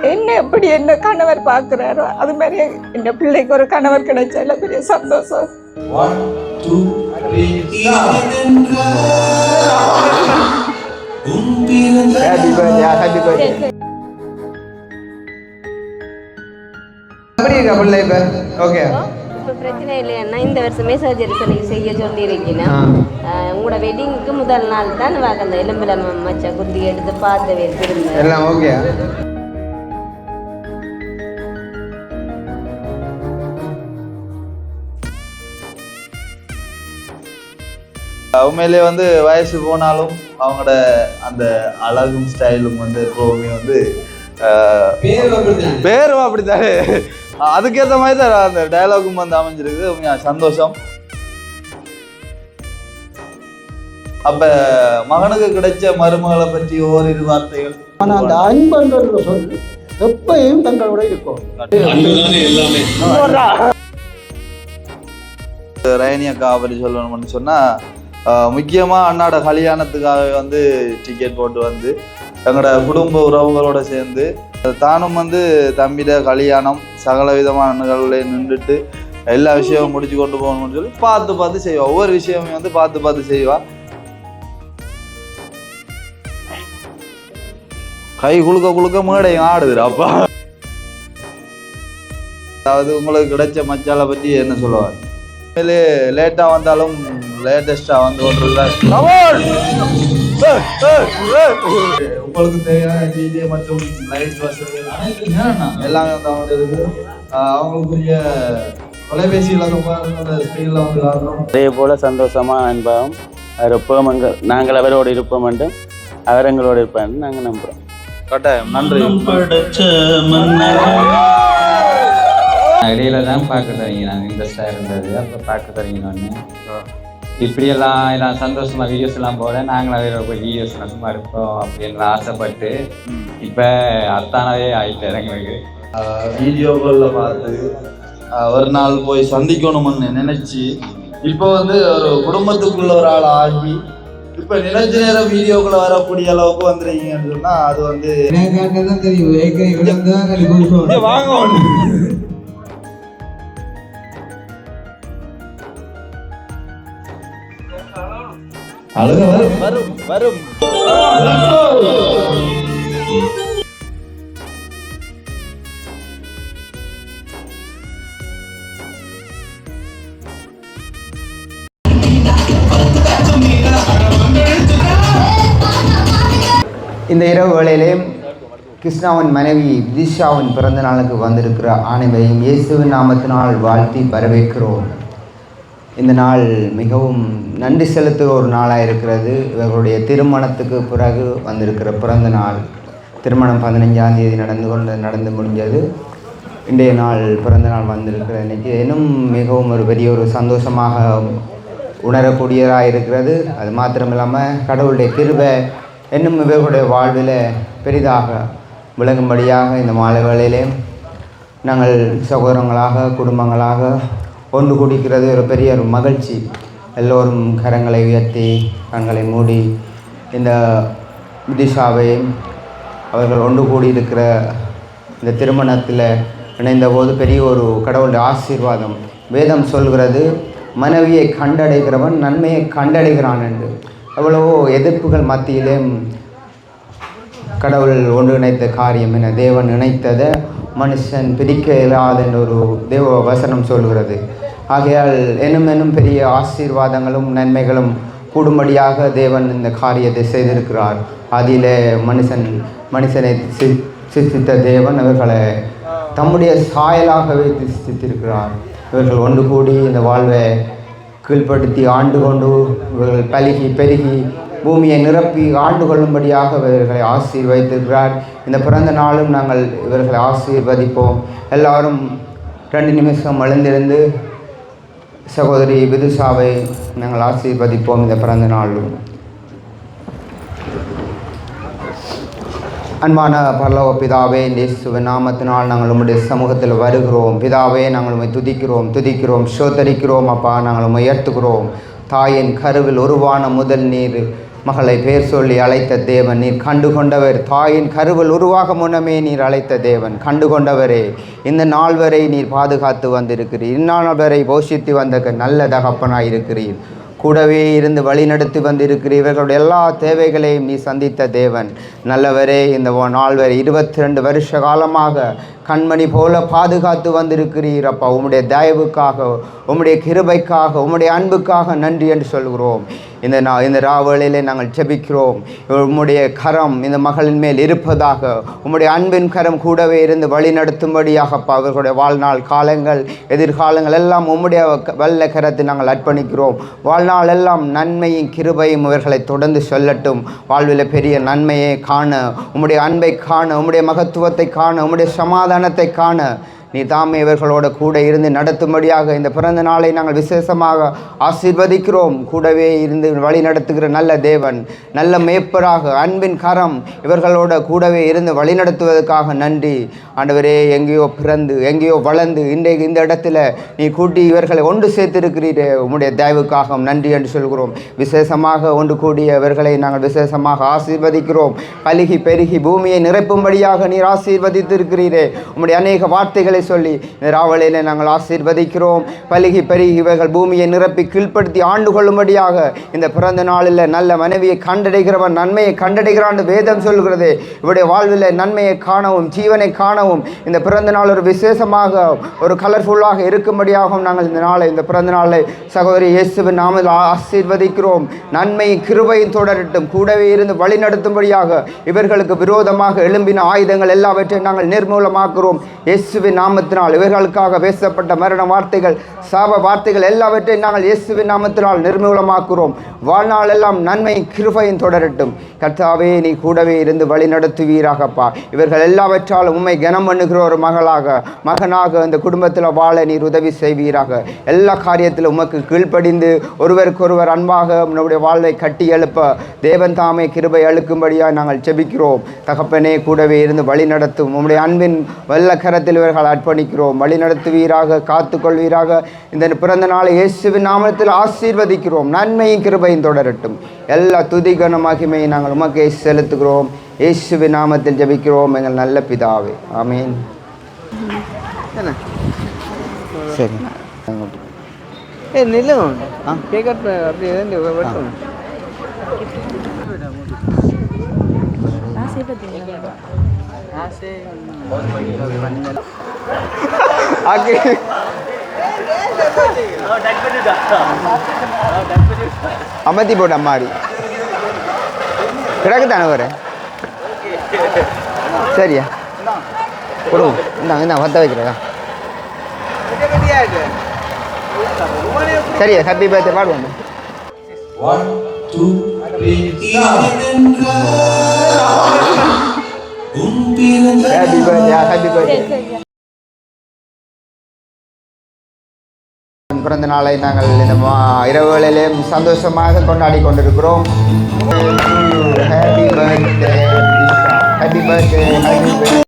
என்ன எப்படி என்ன கணவர் பார்க்கிறாரோ அது மாதிரி என் பிள்ளைக்கு ஒரு கணவர் கிடைச்சால பெரிய சந்தோஷம். 1 2 3 ஹாப்பி பர்த்டே. எப்படி இருக்கா பிள்ளை இப்ப? ஓகே, இப்போ பிரச்சனை இல்லைன்னா இந்த வருஷமே சர்ஜரி செய்ய சொல்லியிருக்கீங்கன்னா உங்களோட வெட்டிங்க்கு முதல் நாள் தான் அந்த எலும்புல மச்ச குத்தி எடுத்து பார்த்து திரும்ப எல்லாம் ஓகே. உண்மையிலே வந்து வயசு போனாலும் அவங்களோட அந்த அழகும் ஸ்டைலும் வந்து எப்பவுமே வந்து பேரும் அப்படித்தானே, அதுக்கேற்ற மாதிரி தான் அந்த டயலாகும் வந்து அமைஞ்சிருக்குது. உண்மையா சந்தோஷம். அப்ப மகனுக்கு கிடைச்ச மருமகளை பற்றி ஓரிரு வார்த்தைகள். ஆனா அந்த அன்புன்ற சொல் எப்பயும் தங்களோட இருக்கும். ரயனி அக்கா பற்றி சொல்லணும்னு சொன்னா, முக்கியமா அண்ணாட கல்யாணத்துக்காக வந்து டிக்கெட் போட்டு வந்து எங்களோட குடும்ப உறவுகளோட சேர்ந்து தானும் வந்து தம்பிட கல்யாணம் சகல விதமான நிகழ்வுகளையும் நின்றுட்டு எல்லா விஷயமும் முடிச்சு கொண்டு போகணும்னு சொல்லி பார்த்து பார்த்து செய்வா. ஒவ்வொரு விஷயமே வந்து பார்த்து பார்த்து செய்வா. கை குலுக்க குலுக்க மேடையும் ஆடுதுடாப்பா. அதாவது உங்களுக்கு கிடைச்ச மச்சாலை பற்றி என்ன சொல்லுவாங்க? லேட்டாக வந்தாலும் லேட்டஸ்டாக வந்து உங்களுக்கு தேவையான டிஜே மற்றும் லைட் வசதி எல்லாமே வந்து அவங்க இருக்கு. அவங்களுக்குரிய தொலைபேசியில் ஸ்க்ரீனில் வந்து காட்டுறோம். அதே போல் சந்தோஷமாக அன்பாகவும் அவர் எப்பவும் நாங்கள் அவரோடு இருப்போம் என்றும் அவர் எங்களோடு இருப்பான்னு நாங்கள் நம்புகிறோம். கட்டாயம். நன்றி. இடையில தான் பார்க்க தரீங்க, நாங்கள் இன்ட்ரெஸ்டாக இருந்தது. அப்போ பார்க்க தரீங்கன்னு இப்படியெல்லாம் சந்தோஷமாக வீடியோஸ் எல்லாம் போட நாங்களும் வேற போய் வீடியோஸ் சும்மா எடுப்போம் அப்படின்னு ஆசைப்பட்டு இப்போ அத்தானவே ஆகிட்டார் எங்களுக்கு. வீடியோக்களில் பார்த்து ஒரு நாள் போய் சந்திக்கணும்னு நினைச்சு இப்போ வந்து ஒரு குடும்பத்துக்குள்ள ஒரு ஆள் ஆகி இப்போ நினைச்ச நேரம் வீடியோக்குள்ள வரக்கூடிய அளவுக்கு வந்துருக்கீங்கன்னு சொன்னா அது வந்து வாங்க அழுக வரும் வரும் வரும். இந்த இரவு வேளையிலே கிருஷ்ணாவின் மனைவி விதிஷாவின் பிறந்த நாளுக்கு வந்திருக்கிற அனைவரையும் இயேசுவின் நாமத்தினால் வாழ்த்தி வரவேற்கிறோம். இந்த நாள் மிகவும் நன்றி செலுத்துகிற ஒரு நாளாக இருக்கிறது. இவர்களுடைய திருமணத்துக்கு பிறகு வந்திருக்கிற பிறந்த நாள். திருமணம் 15ஆம் தேதி நடந்து முடிஞ்சது. இன்றைய நாள் பிறந்த நாள் வந்திருக்கிற இன்றைக்கி இன்னும் மிகவும் ஒரு பெரிய ஒரு சந்தோஷமாக உணரக்கூடியதாக இருக்கிறது. அது மாத்திரமில்லாமல் கடவுளுடைய கிருபை இன்னும் இவர்களுடைய வாழ்வில் பெரிதாக விளங்கும்படியாக இந்த மாலை வேளையிலே நாங்கள் சகோதரங்களாக குடும்பங்களாக ஒன்று குடிக்கிறது ஒரு பெரிய ஒரு மகிழ்ச்சி. எல்லோரும் கரங்களை உயர்த்தி கண்களை மூடி இந்த விதிஷாவை அவர்கள் ஒன்று கூடியிருக்கிற இந்த திருமணத்தில் இணைந்தபோது பெரிய ஒரு கடவுளுடைய ஆசீர்வாதம். வேதம் சொல்கிறது, மனைவியை கண்டடைகிறவன் நன்மையை கண்டடைகிறான் என்று. எவ்வளவோ எதிர்ப்புகள் மத்தியிலே கடவுள் ஒன்றிணைத்த காரியம் என தேவன் இணைத்ததை மனுஷன் பிரிக்க இயலாது என்ற ஒரு தேவ வசனம் சொல்கிறது. ஆகையால் இன்னும் பெரிய ஆசீர்வாதங்களும் நன்மைகளும் கூடும்படியாக தேவன் இந்த காரியத்தை செய்திருக்கிறார். அதில் மனுஷனை சிருஷ்டித்த தேவன் அவர்களை தம்முடைய சாயலாகவே சிருஷ்டித்திருக்கிறார். இவர்கள் ஒன்று கூடி இந்த வாழ்வை கீழ்ப்படுத்தி ஆண்டு கொண்டு இவர்கள் பலுகி பெருகி பூமியை நிரப்பி ஆண்டு கொள்ளும்படியாக இவர்களை ஆசீர்வதித்திருக்கிறார். இந்த பிறந்த நாளும் நாங்கள் இவர்களை ஆசீர்வதிப்போம். எல்லாரும் 2 நிமிஷம் எழுந்திருந்து சகோதரி விதுஷாவை நாங்கள் ஆசீர்வதிப்போம். இந்த பிறந்த நாளும் அன்பான பரலோக பிதாவே, இயேசுவின் நாமத்தினால் நாங்கள் உம்முடைய சமூகத்தில் வருகிறோம். பிதாவே, நாங்கள் உம்மை துதிக்கிறோம் ஸ்தோத்தரிக்கிறோம். அப்பா, நாங்கள் உம்மை உயர்த்துகிறோம். தாயின் கருவில் உருவான முதல் நீர் மகளை பேர் சொல்லி அழைத்த தேவன், நீர் கண்டு கொண்டவர். தாயின் கருவில் உருவாக முன்னமே நீர் அழைத்த தேவன், கண்டு கொண்டவரே. இந்த நாள் வரை நீர் பாதுகாத்து வந்திருக்கிறீர். இந்நாள் வரை போஷித்து வந்த நல்ல தகப்பனாய் இருக்கிறீர். கூடவே இருந்து வழிநடத்தி வந்திருக்கிறீர். இவர்களுடைய எல்லா தேவைகளையும் நீ சந்தித்த தேவன் நல்லவரே. இந்த நாள் வரை 22 வருஷ காலமாக கண்மணி போல பாதுகாத்து வந்திருக்கிறீர் அப்பா. உம்முடைய தயவுக்காக, உம்முடைய கிருபைக்காக, உம்முடைய அன்புக்காக நன்றி என்று சொல்கிறோம். இந்த ராவலிலே நாங்கள் ஜெபிக்கிறோம். உம்முடைய கரம் இந்த மகளின் மேல் இருப்பதாக, உம்முடைய அன்பின் கரம் கூடவே இருந்து வழி நடத்தும்படியாக அப்பா. அவர்களுடைய வாழ்நாள் காலங்கள், எதிர்காலங்கள் எல்லாம் உம்முடைய வல்ல கரத்தை நாங்கள் அர்ப்பணிக்கிறோம். வாழ்நாள் எல்லாம் நன்மையும் கிருபையும் இவர்களை தொடர்ந்து சொல்லட்டும். வாழ்வில் பெரிய நன்மையை காண, உம்முடைய அன்பை காண, உம்முடைய மகத்துவத்தை காண, உம்முடைய சமாதானத்தை காண நீ தாமே இவர்களோட கூட இருந்து நடத்தும்படியாக இந்த பிறந்த நாளை நாங்கள் விசேஷமாக ஆசீர்வதிக்கிறோம். கூடவே இருந்து வழி நடத்துகிற நல்ல தேவன், நல்ல மேய்ப்பராக அன்பின் கரம் இவர்களோட கூடவே இருந்து வழி நடத்துவதற்காக நன்றி ஆண்டவரே. எங்கேயோ பிறந்து எங்கேயோ வளர்ந்து இன்றைக்கு இந்த இடத்துல நீ கூட்டி இவர்களை ஒன்று சேர்த்திருக்கிறீரே, உம்முடைய தயவுக்காக நன்றி என்று சொல்கிறோம். விசேஷமாக ஒன்று கூடிய இவர்களை நாங்கள் விசேஷமாக ஆசீர்வதிக்கிறோம். பலுகி பெருகி பூமியை நிரப்பும்படியாக நீர் ஆசீர்வதித்திருக்கிறீரே. உம்முடைய அநேக வார்த்தைகளை சொல்லி இந்த ராவலிலே நாங்கள் ஆசீர்வதிக்கிறோம். பலுகி பெருகி இவர்கள் பூமியை நிரப்பி கீழ்ப்படுத்தி ஆண்டு கொள்ளும்படியாக இந்த பிறந்த நாளில் நல்ல மனைவியை கண்டடைகிறவன் நன்மையை கண்டடைகிறான் வேதம் சொல்கிறது. இவருடைய வாழ்வில் நன்மையை காணவும் ஜீவனை காணவும் இந்த பிறந்த நாள் ஒரு விசேஷமாக ஒரு கலர்ஃபுல்லாக இருக்கும்படியாகவும் நாங்கள் இந்த பிறந்த நாளை சகோதரி இயேசுவின் நாமத்தில் ஆசீர்வதிக்கிறோம். நன்மையும் கிருபையும் தொடரட்டும். கூடவே இருந்து வழி நடத்தும்படியாக இவர்களுக்கு விரோதமாக எழும்பின ஆயுதங்கள் எல்லாவற்றையும் நாங்கள் நிர்மூலமாக்குறோம். இயேசுவின் நாமத்தினால் இவர்களுக்காக பேசப்பட்ட மரண வார்த்தைகள், சாப வார்த்தைகள் எல்லாவற்றையும் நாங்கள் இயேசுவின் நாமத்தினால் நிர்மூலமாக்குறோம். வாழ்நாள் எல்லாம் நன்மை கிருபையும் தொடரட்டும். கர்த்தாவே நீ கூடவே இருந்து வழி நடத்துவீராகப்பா. இவர்கள் எல்லாவற்றாலும் உம்மை கனம் பண்ணுகிற ஒரு மகனாக இந்த குடும்பத்தில் வாழ நீர் உதவி செய்வீராக. எல்லா காரியத்திலும் உமக்கு கீழ்ப்படிந்து ஒருவருக்கொருவர் அன்பாக நம்முடைய வாழ்வை கட்டி எழுப்ப தேவன் தாமே கிருபை அளிக்கும்படியாக நாங்கள் ஜெபிக்கிறோம். தகப்பனே கூடவே இருந்து வழி நடத்தும். உம்முடைய அன்பின் வல்ல கரத்தில் இவர்கள் அர்ப்பணிக்கிறோம். வழி நடத்துவீராக, காத்து கொள்வீராக. இந்த பிறந்த நாளை இயேசுவின் நாமத்தில் ஆசீர்வதிக்கிறோம். நன்மையும் கிருபையும் தொடரட்டும். எல்லா துதிகன மகிமையை நாங்கள் உமக்கே செலுத்துகிறோம். இயேசுவின் நாமத்தில் ஜெபிக்கிறோம் எங்கள் நல்ல பிதாவே, ஆமீன். சரி அமர்த்தி போட்ட மாதிரி கிடக்கு தானே வர சரியா கொடுங்க. இந்தாங்க பற்ற வைக்கிறதா சரியா. ஹாப்பி பர்த்டே பாடுவோம். 1 2 3 ஹாப்பி பர்த்டே, ஹாப்பி பர்த்டே. பிறந்த நாளை நாங்கள் இந்த இரவுகளிலே சந்தோஷமாக கொண்டாடி கொண்டிருக்கிறோம். Happy birthday, happy birthday, happy birthday.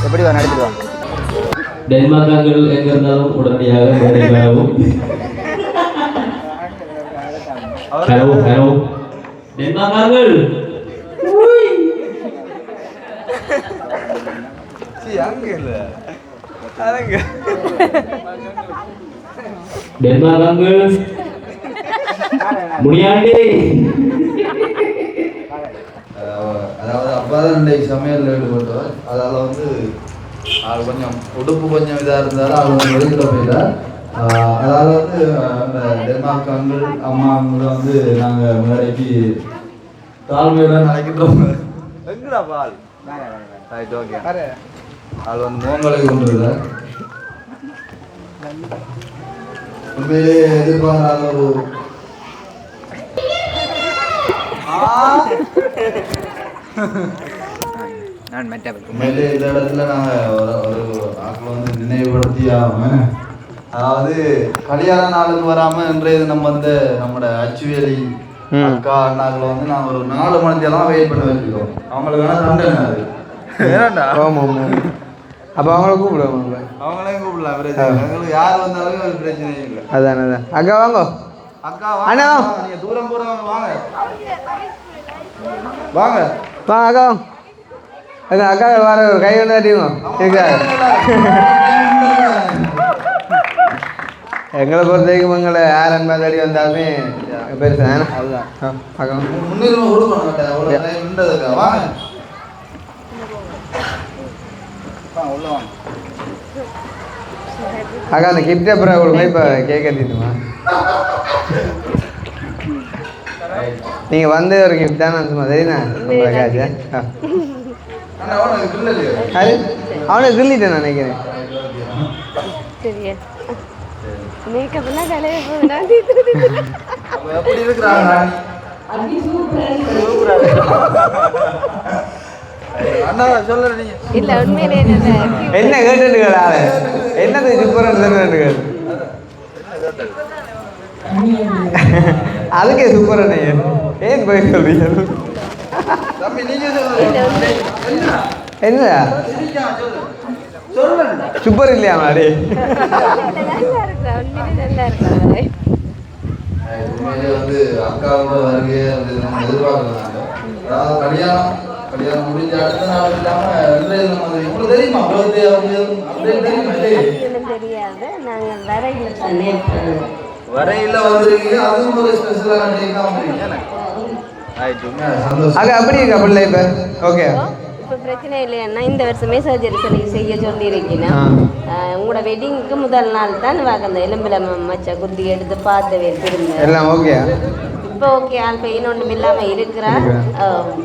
எப்படி வா நடத்திட்டு வா. டென்மார்க்கார்கள் எங்க இருந்தாலும் உடனடியாக மேடை வரவும். ஹலோ ஹலோ டென்மார்க்கார்கள் டென்மார்க்கார்கள் முடியாண்டே. அதாவது அப்பாதான் இன்றைக்கு சமையல் ஈடுபட்டவர். அதால் வந்து அது கொஞ்சம் உடுப்பு கொஞ்சம் இதாக இருந்தாலும் அது வந்து வெளியில் போயிட்டார். அதாவது வந்து அந்த டென்மார்க் அங்கிள் அம்மா அவங்கள வந்து நாங்கள் முன்னாடிக்கு தாழ்மையுடன் நினைக்கின்றோம். எங்கடா பால் ரைட் ஓகே அது வந்து மோங்களை கொண்டு உண்மையிலே எதிர்பாராத ஒரு உண்மையிலே இந்த இடத்துல நாங்கள் ஒரு ஆக்களை வந்து நினைவுபடுத்தி ஆகாம, அதாவது கல்யாண நாளுக்கு வராமல் இன்றைய நம்ம வந்து நம்மளோட அச்சுவேலி அக்கா அண்ணாக்களை வந்து நாங்கள் ஒரு 4 மணிக்கெல்லாம் வெயிட் பண்ண வச்சுருக்கோம். அவங்களுக்கு வேணால் தண்டனை அது ஏன்னாண்டா. அப்போ அவங்கள கூப்பிடுவாங்க. அவங்களையும் கூப்பிடலாம், பிரச்சனை இல்லை. எங்களுக்கு யார் வந்தாலும் ஒரு பிரச்சனையும் இல்லை. அதான் அதான். அக்கா வாங்க. அக்கா வாங்க, நீங்கள் தூரம் போகிறவங்க வாங்க வாங்க வாங்க அக்கா வாங்க. அக்கா அக்கா வர ஒரு கை கொண்டாட்டிங்க. எங்களை பொறுத்த வரைக்கும் எங்களை யார் அன்பாதாடி வந்தாலுமே பெருசு. அதுதான் அக்கா முன்னுரிமை கொடுக்கணும். அவ்வளோ டைம் நின்றதுக்கா வாங்க உள்ள வாங்க. அக்கா அந்த கிஃப்ட் அப்புறம் கொடுங்க. இப்போ கேக் கட்டிட்டுமா நீங்கள் வந்து ஒரு கிஃப்ட் தானே சும்மா சரிண்ணா காச்சு. அது அவனை கிள்ளிட்டேன் நினைக்கிறேன். எப்படி இருக்கிறாங்க அண்ணா சொல்ல நீங்க இல்ல உண்மையிலே என்ன கேட்டுட்டுங்களா என்னது சூப்பர் கேட்டு அதுக்கே சூப்பர் ஏன் போய் சொல்றீங்க தம்பி நீங்க சொல்லுங்க என்ன சூப்பர் இல்லையா மாடி உண்மையிலே வந்து அக்காவோட வருகை வந்து நம்ம எதிர்பார்க்கலாம். அதாவது கல்யாணம் முடிஞ்ச அடுத்த நாள் இல்லாமல் உங்களுக்கு தெரியுமா தெரியாது. நாங்கள் வரையில வந்துருக்கீங்க, அதுவும் ஒரு ஸ்பெஷலான டே தான் வந்துருக்கீங்க. அது அப்படி இருக்கா பிள்ளை இப்போ ஓகே. இப்போ பிரச்சனை இல்லைன்னா இந்த வருஷமே சர்ஜரி செய்ய சொல்லியிருக்கீங்கன்னா உங்களோட வெட்டிங்க்கு முதல் நாள் தான் அந்த எலும்பில் மச்சா குத்தி எடுத்து பார்த்து திரும்ப எல்லாம் ஓகே. இப்போ ஓகே ஆள் பெயின் ஒன்றும் இல்லாமல் இருக்கிறார்.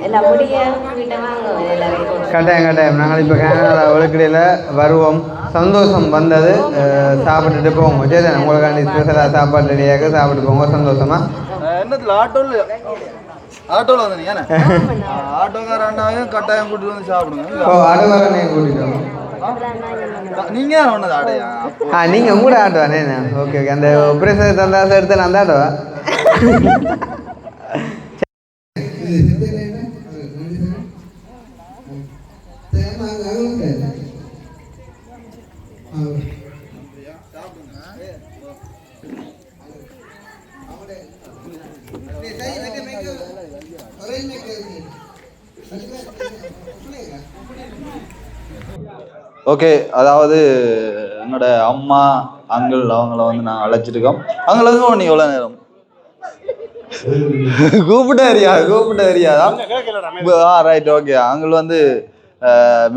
எல்லாம் முடிய வீட்டை வாங்க எல்லாரும் கட்டாயம். நாங்கள் இப்போ கனடா ஒழுக்கடையில் வருவோம். சந்தோஷம் வந்தது. சாப்பிட்டுட்டு போவோம். சரி உங்களுக்காண்டி ஸ்பெஷலாக சாப்பாடு ரெடியாக சாப்பிட்டு போங்க சந்தோஷமா. என்னத்துல ஆட்டோவில் வந்தீங்க ஆட்டோக்காரண்டாவையும் கட்டாயம் கூட்டிட்டு வந்து சாப்பிடுங்க. ஓ ஆட்டோக்காரனையும் கூட்டிட்டு நீங்க ஒன்னது ஆடையா? நீங்கள் உங்களோட ஆட்டோவானே. Okay okay. அந்த ஆப்ரேஷன் தந்தா எடுத்து அந்த ஆட்டோவா? ஓகே, அதாவது என்னோட அம்மா அங்கிள் அவங்கள வந்து நாங்கள் அழைச்சிருக்கோம். அங்கே நீ எவ்வளோ நேரம் கூப்பிட்டாரியாதான் ரைட் ஓகே. அங்கிள் வந்து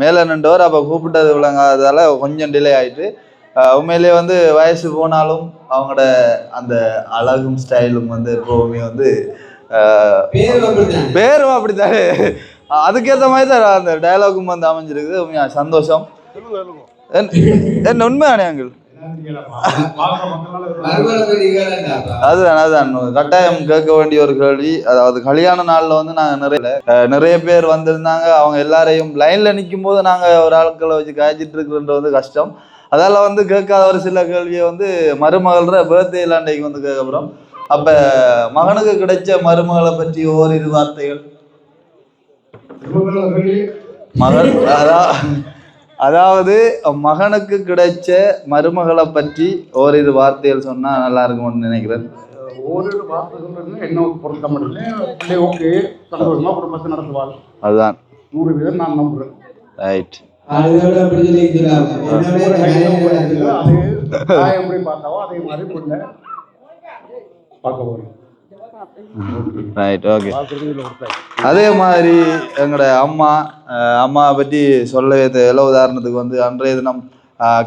மேலே நின்றவர். அப்போ கூப்பிட்டது விளங்காததால கொஞ்சம் டிலே ஆகிட்டு. உண்மையிலே வந்து வயசு போனாலும் அவங்களோட அந்த அழகும் ஸ்டைலும் வந்து எப்பவுமே வந்து பேரும் அப்படித்தானே அதுக்கேற்ற மாதிரி தான் அந்த டயலாகும் வந்து அமைஞ்சிருக்குது. உண்மையா சந்தோஷம். என்ன உண்மையானே அங்கிள்? அதுதான் கட்டாயம் கேட்க வேண்டிய ஒரு கேள்வி. அதாவது கல்யாண நாள்ல வந்து நாங்க நிறைய பேர் வந்திருந்தாங்க. அவங்க எல்லாரையும் லைன்ல நிற்கும் போது நாங்க ஒரு ஆட்களை வச்சு காய்ச்சிட்டு இருக்கிறது வந்து கஷ்டம். அதால வந்து கேட்காத ஒரு சில கேள்வியை வந்து மருமகள பர்த்டே இல்லாண்டைக்கு வந்து கேட்கப்படுறோம். அப்ப மகனுக்கு கிடைச்ச மருமகளை பற்றி ஓரிரு வார்த்தைகள். மகள் அதாவது மகனுக்கு கிடைச்ச மருமகளை பற்றி ஓரிரு வார்த்தைகள் சொன்னா நல்லா இருக்கும்னு நினைக்கிறேன். ஓரிரு வார்த்தைகள் என்ன பொறுத்த மட்டும் ஓகே, சந்தோஷமா குடும்பத்தை நடத்துவாள். அதுதான் 100% நான் நம்புறேன். ரைட். எப்படி பார்த்தாவோ அதே மாதிரி பொண்ண பார்க்க போறோம். Right, okay. அதே மாதிரி எங்களோட அம்மா பற்றி சொல்லவே தேவையில்ல. உதாரணத்துக்கு வந்து அன்றைய தினம்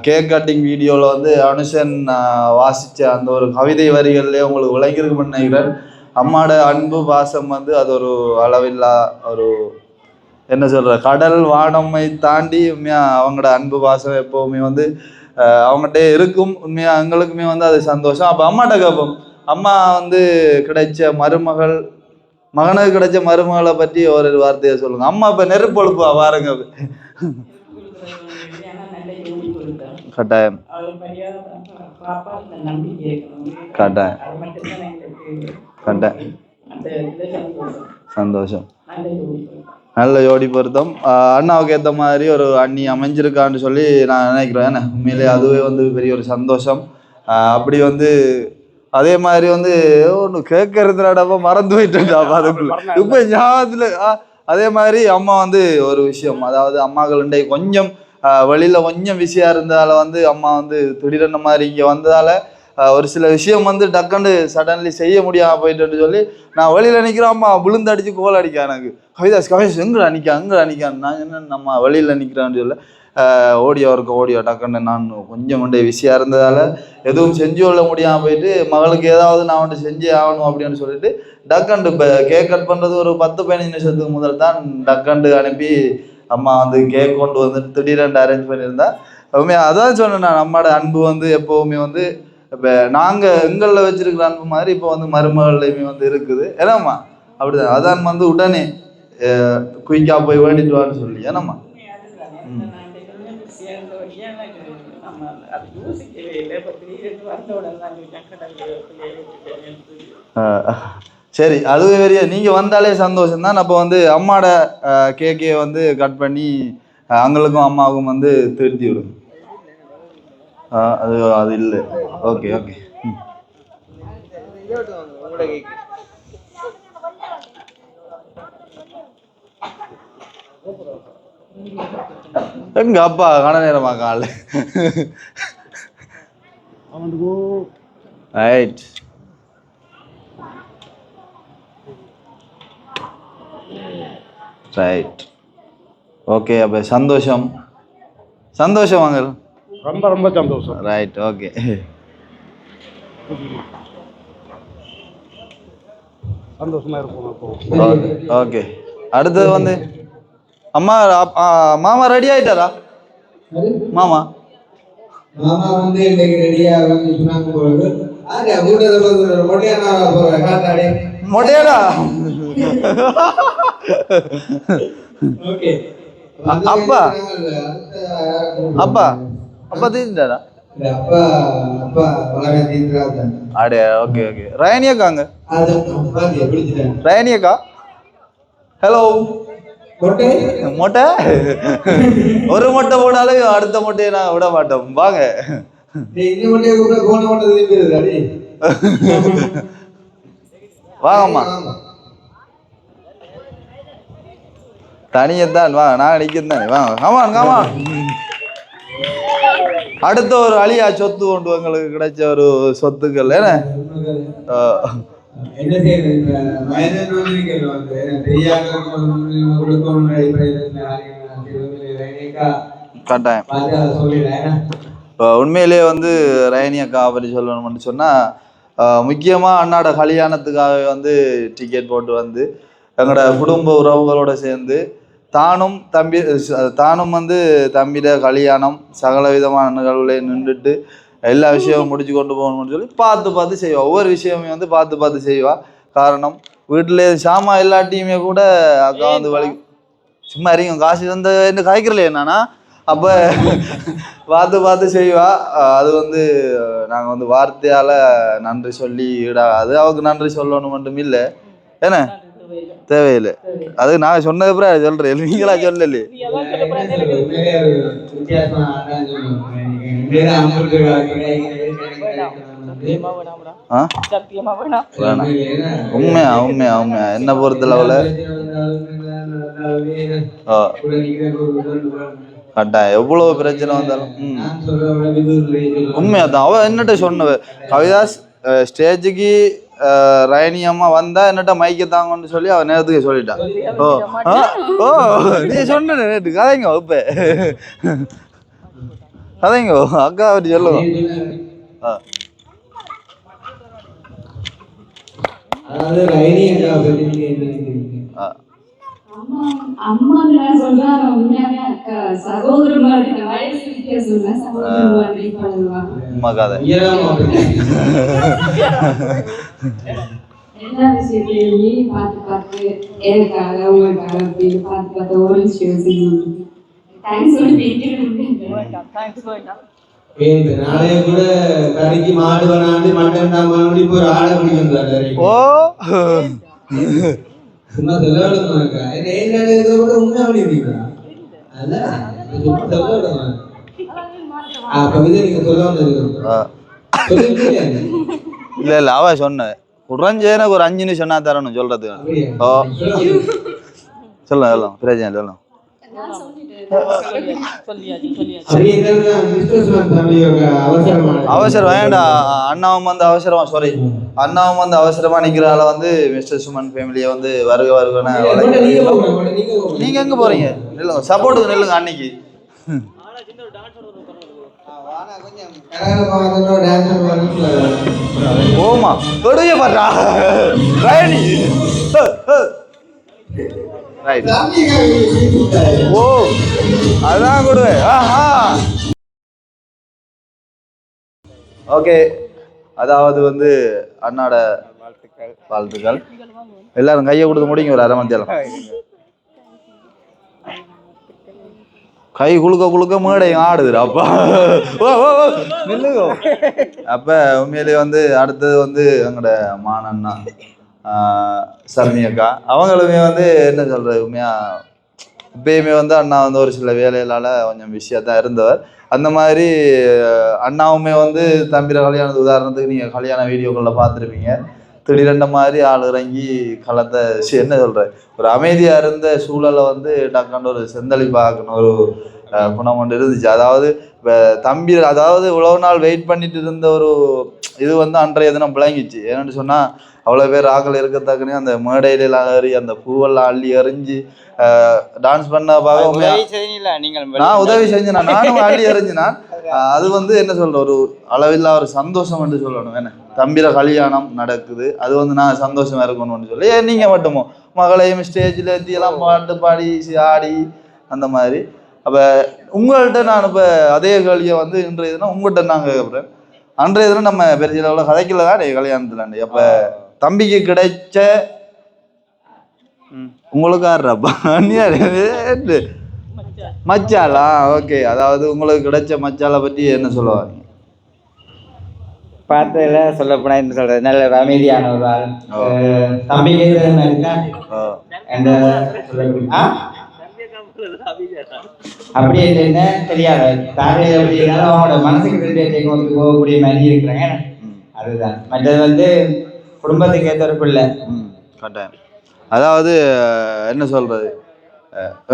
கேக் கட்டிங் வீடியோவில் வந்து அனுஷன் வாசித்த அந்த ஒரு கவிதை வரிகள்லேயே உங்களுக்கு விளங்கியிருக்குன்னு நினைக்கிறேன். அம்மாவோட அன்பு பாசம் வந்து அது ஒரு அளவில்லா ஒரு என்ன சொல்கிற கடல் வானமை தாண்டி உண்மையாக அவங்களோட அன்பு பாசம் எப்போவுமே வந்து அவங்ககிட்ட இருக்கும். உண்மையாக எங்களுக்குமே வந்து அது சந்தோஷம். அப்போ அம்மாட்ட கேட்போம், அம்மா வந்து மகனுக்கு கிடைச்ச மருமகளை பற்றி ஒரு வார்த்தையை சொல்லுங்க. அம்மா இப்போ நெருப்பொழுப்பா பாருங்க. கட்டாயம் சந்தோஷம். நல்ல ஜோடி பொருத்தம். அண்ணாவுக்கு ஏற்ற மாதிரி ஒரு அண்ணி அமைஞ்சிருக்கான்னு சொல்லி நான் நினைக்கிறேன். ஏன்னா உண்மையிலே அதுவே வந்து பெரிய ஒரு சந்தோஷம். அப்படி வந்து அதே மாதிரி வந்து ஒன்று கேட்கறதுனாடப்ப மறந்து போயிட்டேன்டாப்பா அதுக்குள்ள இப்போ ஞாபகத்தில். அதே மாதிரி அம்மா வந்து ஒரு விஷயம், அதாவது அம்மாக்கள் கொஞ்சம் வெளியில் கொஞ்சம் பிஸியாக இருந்ததால் வந்து அம்மா வந்து திடீரென மாதிரி இங்கே வந்ததால் ஒரு சில விஷயம் வந்து டக்குன்னு சடன்லி செய்ய முடியாமல் போயிட்டுன்னு சொல்லி நான் வெளியில் நிற்கிறேன். அம்மா விழுந்து அடித்து கோல் அடிக்க எனக்கு கவிதாஸ் எங்கே அன்னிக்கான் நான் என்ன நம்ம வெளியில் நிற்கிறான்னு சொல்ல ஓடியோ டக்குன்னு நான் கொஞ்சம் பிஸியாக இருந்ததால் எதுவும் செஞ்சு கொள்ள முடியாமல் போயிட்டு மகளுக்கு ஏதாவது நான் வந்துட்டு செஞ்சே ஆகணும் அப்படின்னு சொல்லிட்டு டக்கண்டு இப்போ கேக் கட் பண்ணுறது ஒரு 10-15 நிமிஷத்துக்கு முதல் தான் டக்கண்டு அனுப்பி அம்மா வந்து கேக் கொண்டு வந்துட்டு திடீரென்று அரேஞ்ச் பண்ணியிருந்தா. உண்மையாக அதான் சொன்னேன் நான், நம்மளோட அன்பு வந்து எப்போவுமே வந்து இப்போ நாங்கள் எங்களில் வச்சிருக்கிற அன்பு மாதிரி இப்போ வந்து மருமகள்லையுமே வந்து இருக்குது. ஏன்னாம்மா அப்படிதான். அதான் வந்து உடனே குயிக்காக போய் வேண்டிட்டு வான்னு சொல்லி. ஏன்னாம்மா சரி, அதுவே பெரிய நீங்கள் வந்தாலே சந்தோஷம் தான். அப்போ வந்து அம்மாவோட கேக்கே வந்து கட் பண்ணி அவங்களுக்கும் அம்மாவுக்கும் வந்து திருத்தி விடும். அது இல்லை. ஓகே எங்க அப்பா கன நேரமா கால ரைட். ஓகே, அப்போ சந்தோஷம் வாங்க. ரொம்ப சந்தோஷம். Right, okay. சந்தோஷமா இருக்கும். ஓகே, அடுத்தது வந்து அம்மா மாமா ரெடி ஆயிட்டாரா? மாமா வந்து ரெடியா மொட்டையாடா? அப்பா தீர்ந்துட்டாரா? அடே, ஓகே. ரயனியக்காங்க. ரயனியக்கா, ஹலோ. மொட்டை ஒரு மொட்டை போனாலும் அடுத்த மொட்டையை நான் விட மாட்டோம். வாங்க. வாங்கம்மா, தனியத்தான் வாங்க, நான் நிற்கிறேன் தானே. வாங்க, காமான். அடுத்த ஒரு அழியா சொத்து கொண்டு உங்களுக்கு கிடைச்ச ஒரு சொத்துக்கள். என்ன கட்டாயம். உண்மையிலேயே வந்து ரயனியக்கா பற்றி சொல்லணும்னு சொன்னால், முக்கியமாக அண்ணாட கல்யாணத்துக்காக வந்து டிக்கெட் போட்டு வந்து எங்களோட குடும்ப உறவுகளோடு சேர்ந்து தானும் வந்து தம்பிட கல்யாணம் சகல விதமான நிகழ்வுகளையும் நின்றுட்டு எல்லா விஷயமும் முடிச்சு கொண்டு போகணும்னு சொல்லி பார்த்து செய்வா. ஒவ்வொரு விஷயமே வந்து பார்த்து செய்வா. காரணம், வீட்டில் சாமா எல்லாத்தையுமே கூட அக்கா வந்து சும்மா அறியும் காசு வந்து என்ன காய்க்கிறல என்னன்னா அப்போ பார்த்து செய்வா. அது வந்து நாங்கள் வந்து வார்த்தையால் நன்றி சொல்லி அது அவருக்கு நன்றி சொல்லணும் மட்டும் இல்லை. என்ன தேவையில்லை. அது நான் சொன்னது அப்புறம் சொல்றேன், நீங்களா சொல்லலையே. உண்மையா உண்மையா உண்மையா என்ன பொறுத்தளவுல கட்டாயம் எவ்வளவு பிரச்சனை வந்தாலும் உண்மையாதான். அவ என்னட்ட சொன்ன கவிதாஸ் ஸ்டேஜுக்கு ரைனி அம்மா வந்தா என்னட்ட மைக்க தாங்கன்னு சொல்லி அவ நேரத்துக்கு சொல்லிட்டான். ஓ நீ சொன்ன நேற்று கதைங்க இப்ப கதைங்க அக்கா அப்படி சொல்லுவோம். எல்லா விஷயத்தையும் பார்த்து பார்த்து எனக்காக உங்களுக்காக அப்படின்னு பார்த்து பார்த்து ஒரு விஷயம் செய்யணும். தேங்க்ஸ் நாளைய கூட கறிக்கு மாடு வேணாண்டு மட்டன் தாண்டி போய் ஒரு ஆடை பிடிக்கும். ஓ சும்மா சொல்ல விடுங்க உண்மை அப்படிங்களா நீங்க சொல்ல இல்ல இல்ல அவ சொன்ன குறைஞ்சேன ஒரு 5 நிமிஷம் சொன்னா தரணும் சொல்றதுக்கு. ஓ சொல்லலாம் பிரச்சனை சொல்லலாம். அவசரம் வேண்டாம். அண்ணாவும் வந்து அவசரமா சாரி அண்ணாவும் வந்து அவசரமா நிக்கிறதால வந்து மிஸ்டர் சுமன் ஃபேமிலியை வந்து வருகன்னு நீங்க எங்க போறீங்க? நில்லுங்க சப்போர்ட்டுக்கு நில்லுங்க. அன்னைக்கு ஓமா தொடைய பாடுறா ரைனி ரைட். ஓ அதான் கொடுவே. ஓகே அதாவது வந்து அண்ணாட வாழ்த்துக்கள். எல்லாரும் கையை கொடுத்து முடிங்க ஒரு 1/2 மணி நேரம். கை குளுக்க குளுக்க மேடையும் ஆடுதுடா அப்பா. நில்லுங்க. அப்ப உண்மையிலேயே வந்து அடுத்தது வந்து எங்களோட மானண்ணா சர்மி அக்கா அவங்களுமே வந்து என்ன சொல்றது உண்மையா இப்பயுமே வந்து அண்ணா வந்து ஒரு சில வேலைகளால கொஞ்சம் பிஸியாக இருந்தவர். அந்த மாதிரி அண்ணாவுமே வந்து தம்பிர கல்யாணத்து உதாரணத்துக்கு நீங்கள் கல்யாண வீடியோக்களில் பார்த்துருப்பீங்க. திடீரெண்ட மாதிரி ஆள் இறங்கி களத்தை என்ன சொல்ற ஒரு அமைதியாக இருந்த சூழலை வந்து டக்காண்டு ஒரு செந்தளிப்பாக்கணும் ஒரு குணம் கொண்டு இருந்துச்சு. அதாவது தம்பி அதாவது இவ்வளவு நாள் வெயிட் பண்ணிட்டு இருந்த ஒரு இது வந்து அன்றைய தினம் விளங்கிச்சு. ஏன்னு சொன்னால் அவ்வளோ பேர் ஆக்கள் இருக்கத்தக்கனே அந்த மேடையில ஏறி அந்த பூவெல்லாம் அள்ளி எறிஞ்சு டான்ஸ் பண்ண பார்க்க நான் உதவி செஞ்சேன். நானும் அள்ளி எறிஞ்சினான். அது வந்து என்ன சொல்ற ஒரு அளவில்லா ஒரு சந்தோஷம் என்று சொல்லணும். என்ன தம்பிர கல்யாணம் நடக்குது அது வந்து நான் சந்தோஷமா இருக்கணும்னு சொல்லி நீங்க மட்டுமோ மகளையும் ஸ்டேஜில் ஏற்றி எல்லாம் பாட்டு பாடி ஆடி அந்த மாதிரி. அப்ப உங்கள்கிட்ட நான் இப்ப அதே கேள்வியை வந்து இன்றைய தினம் உங்கள்கிட்ட நான் கேட்குறேன். அன்றைய தினம் நம்ம பெரிய அளவில் கதைக்கல தான் கல்யாணத்துல. அப்ப தம்பிக்கு கிடைச்ச உங்களுக்கு ஆடுறப்பா மச்சாலா ஓகே. அதாவது உங்களுக்கு கிடைச்ச மச்சாலை பற்றி என்ன சொல்லுவாங்க? பார்த்ததுல சொல்லப்போனா என்ன சொல்றது நல்ல அமைதியான ஒரு ஆள். தம்பிக்கு அப்படியே என்ன தெரியாது தாரையில எப்படி இருந்தாலும் அவங்களோட மனசுக்கு கொண்டு போகக்கூடிய மாதிரி இருக்கிறாங்க. அதுதான் மற்றது வந்து குடும்பத்துக்கு ஏற்றவருக்குள்ள கட்டாயம். அதாவது என்ன சொல்றது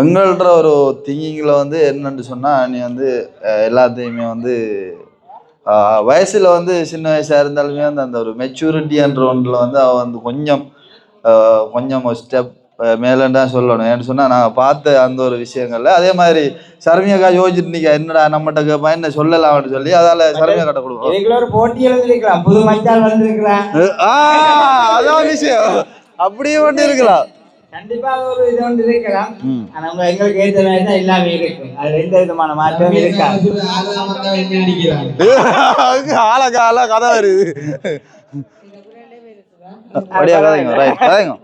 எங்கள்ன்ற ஒரு திங்கிங்கில் வந்து என்னன்னு சொன்னால் நீ வந்து எல்லாத்தையுமே வந்து வயசில் வந்து சின்ன வயசாக இருந்தாலுமே வந்து அந்த ஒரு மெச்சூரிட்டின்ற ஒன்றில் வந்து அவள் வந்து கொஞ்சம் ஒரு ஸ்டெப் மேலேன்னு தான் சொல்லணும். ஏன்னு சொன்னால் நான் பார்த்த அந்த ஒரு விஷயங்கள்ல அதே மாதிரி சர்மியக்கா யோசிச்சுட்டு நிற்க என்னடா நம்மகிட்ட கேட்பா என்ன சொல்லலாம்னு சொல்லி அதால சர்மியா கட்ட கொடுப்போம். போட்டி எழுதிருக்கலாம் புது மச்சால் வந்திருக்கலாம். அதான் விஷயம் அப்படியே மட்டும் இருக்கலாம். கண்டிப்பா ஒரு இது ஒன்று இருக்கலாம். ஆனா உங்க எங்களுக்கு ஏற்ற மாதிரி தான் எல்லாமே இருக்கு. அது எந்த விதமான மாற்றம் இருக்காது. ஆளா கதை வருது அப்படியா கதைங்க ரைட் கதைங்க.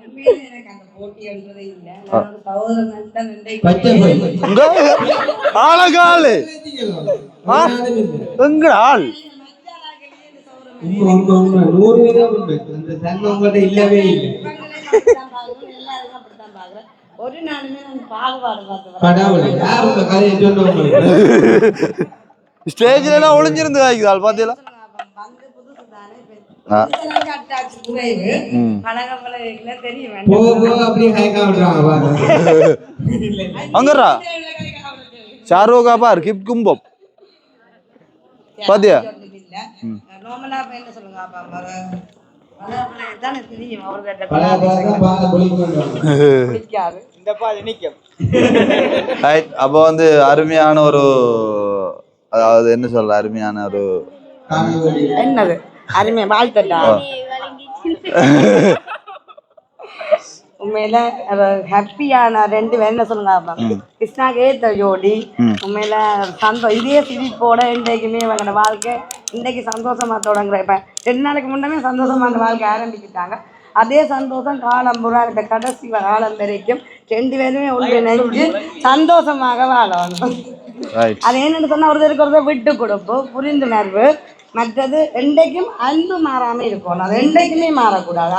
ஆளகாலு எங்க ஆள் இல்லவே இல்லை. ஒரு நாளுமே நான் பாகுபாடு பார்த்து கடவுளே யார் இந்த கதையை சொன்னவங்க ஸ்டேஜ்ல எல்லாம் ஒளிஞ்சிருந்து வாய்க்குதால் பாத்தீங்களா அங்கரா ஷாருக்கா பார் கிப் கும்பம் பாத்தியா அப்ப வந்து அருமையான ஒரு அதாவது என்ன சொல்ற அருமையான ஒரு என்னது அருமையா வாழ்த்தட்டா உண்மையில ஹாப்பியான ரெண்டு பேர் என்ன சொல்லுங்க கிருஷ்ணாக்கு ஏத்த ஜோடி உண்மையில சந்தோஷம் இதே சிரிப்போட இன்றைக்குமே இவங்களோட வாழ்க்கை இன்றைக்கு சந்தோஷமா தொடங்குற இப்ப 2 நாளைக்கு முன்னமே சந்தோஷமான வாழ்க்கை ஆரம்பிக்கிட்டாங்க அதே சந்தோஷம் காலம் புறா இந்த கடைசி காலம் வரைக்கும் 2 பேருமே ஒன்றிணைஞ்சு சந்தோஷமாக வாழணும் அது என்னன்னு சொன்னா ஒருத்தருக்கு விட்டு கொடுப்பு புரிந்துணர்வு மற்றது என்றைக்கும் அன்பு மாறாம இருக்கும் அது என்றைக்குமே மாறக்கூடாது